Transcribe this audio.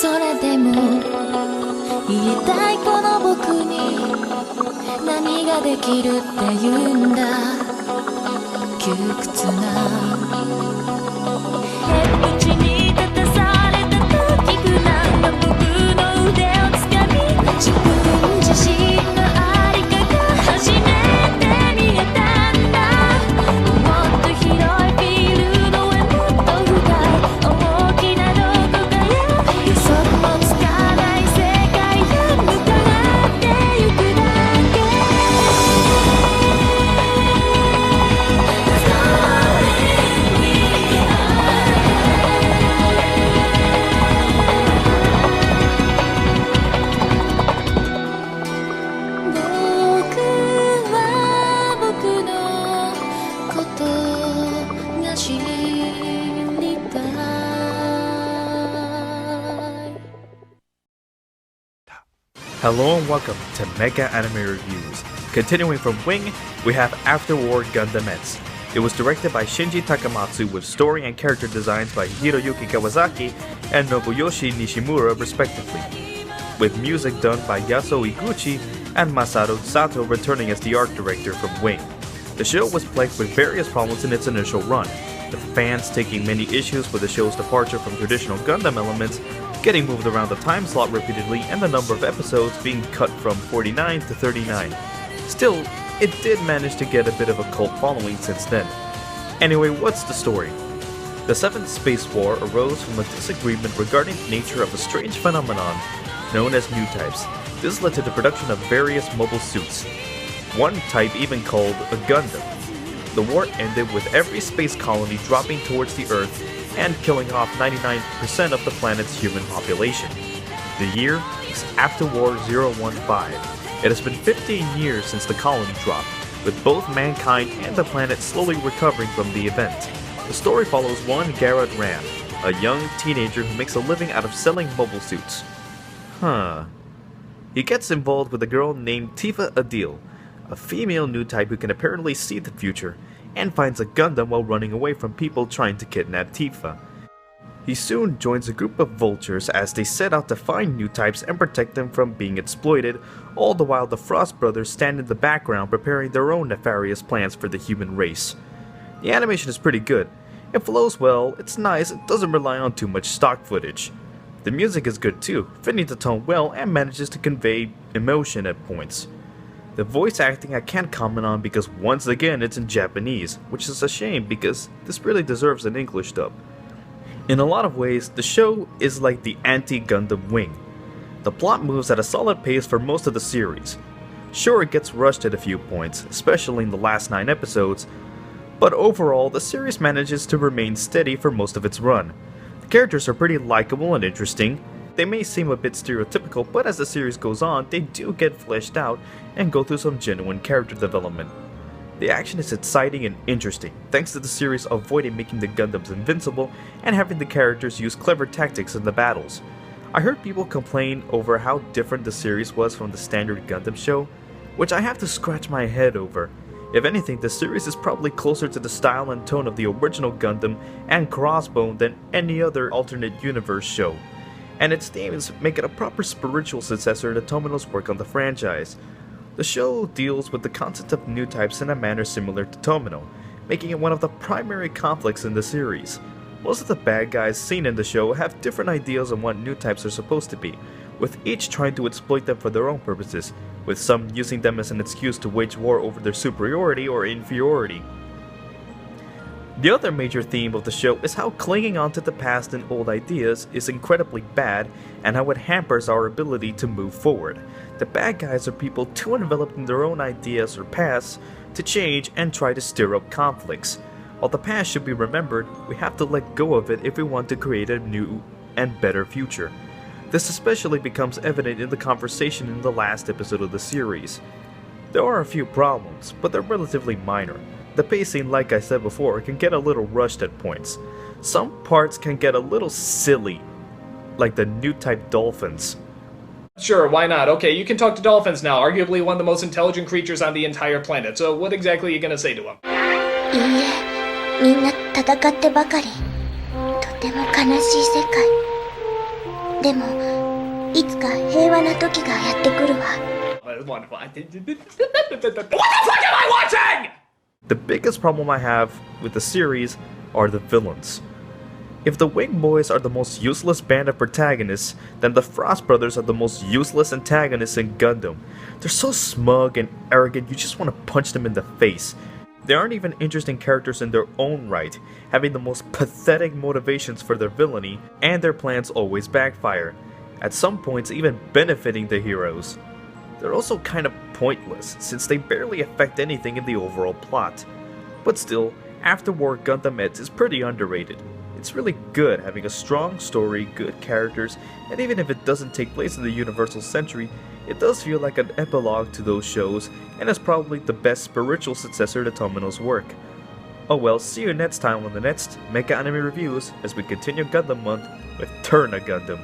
それでも言いたいこの僕に何ができるって言うんだ窮屈なへっちに立たされた時不難な僕の腕をつかみ自分自身のありかが初めて見えたんだもっと広いフィールドへもっと深い大きなどこかへ予測もつかない世界へ向かってゆくだけ僕は僕のことが知りたい Hello and welcome to Mecha Anime Reviews. Continuing from Wing, we have After War Gundam. It was directed by Shinji Takamatsu with story and character designs by Hiroyuki Kawasaki and Nobuyoshi Nishimura respectively, with music done by Yasuo Iguchi and Masato Sato returning as the art director from Wing. The show was plagued with various problems in its initial run, with fans taking many issues with the show's departure from traditional Gundam elements, getting moved around the time slot repeatedly, and the number of episodes being cut from 49 to 39. Still, it did manage to get a bit of a cult following since then. Anyway, what's the story? The Seventh Space War arose from a disagreement regarding the nature of a strange phenomenon known as new types. This led to the production of various mobile suits, one type even called a Gundam. The war ended with every space colony dropping towards the Earth and killing off 99% of the planet's human population. The year is After War 015. It has been 15 years since the colony dropped, with both mankind and the planet slowly recovering from the event. The story follows one Garrett Ram, a young teenager who makes a living out of selling mobile suits. He gets involved with a girl named Tifa Adil, a female new type who can apparently see the future, and finds a Gundam while running away from people trying to kidnap Tifa. He soon joins a group of vultures as they set out to find new types and protect them from being exploited, all the while the Frost brothers stand in the background preparing their own nefarious plans for the human race. The animation is pretty good. It flows well, it's nice, it doesn't rely on too much stock footage. The music is good too, fitting the tone well and manages to convey emotion at points. The voice acting I can't comment on because once again it's in Japanese, which is a shame because this really deserves an English dub. In a lot of ways, the show is like the anti-Gundam Wing. The plot moves at a solid pace for most of the series. Sure, it gets rushed at a few points, especially in the last 9 episodes, but overall the series manages to remain steady for most of its run. The characters are pretty likable and interesting. They may seem a bit stereotypical, but as the series goes on, they do get fleshed out and go through some genuine character development. The action is exciting and interesting, thanks to the series avoiding making the Gundams invincible and having the characters use clever tactics in the battles. I heard people complain over how different the series was from the standard Gundam show, which I have to scratch my head over. If anything, the series is probably closer to the style and tone of the original Gundam and Crossbone than any other alternate universe show, and its themes make it a proper spiritual successor to Tomino's work on the franchise. The show deals with the concept of new types in a manner similar to Tomino, making it one of the primary conflicts in the series. Most of the bad guys seen in the show have different ideas on what new types are supposed to be, with each trying to exploit them for their own purposes, with some using them as an excuse to wage war over their superiority or inferiority. The other major theme of the show is how clinging onto the past and old ideas is incredibly bad and how it hampers our ability to move forward. The bad guys are people too enveloped in their own ideas or pasts to change and try to stir up conflicts. While the past should be remembered, we have to let go of it if we want to create a new and better future. This especially becomes evident in the conversation in the last episode of the series. There are a few problems, but they're relatively minor. The pacing, like I said before, can get a little rushed at points. Some parts can get a little silly, like the new type dolphins. Sure, why not? Okay, you can talk to dolphins now, arguably one of the most intelligent creatures on the entire planet. So what exactly are you gonna say to them? いいえ、みんな戦ってばかり。とても悲しい世界。でもいつか平和な時がやってくるわ。 What the fuck am I watching? The biggest problem I have with the series are the villains. If the Wing Boys are the most useless band of protagonists, then the Frost Brothers are the most useless antagonists in Gundam. They're so smug and arrogant you just want to punch them in the face. They aren't even interesting characters in their own right, having the most pathetic motivations for their villainy, and their plans always backfire, at some points even benefiting the heroes. They're also kind of pointless, since they barely affect anything in the overall plot. But still, After War Gundam Eds is pretty underrated. It's really good, having a strong story, good characters, and even if it doesn't take place in the Universal Century, it does feel like an epilogue to those shows, and is probably the best spiritual successor to Tomino's work. Oh well, see you next time on the next Mecha Anime Reviews as we continue Gundam Month with Turn a Gundam.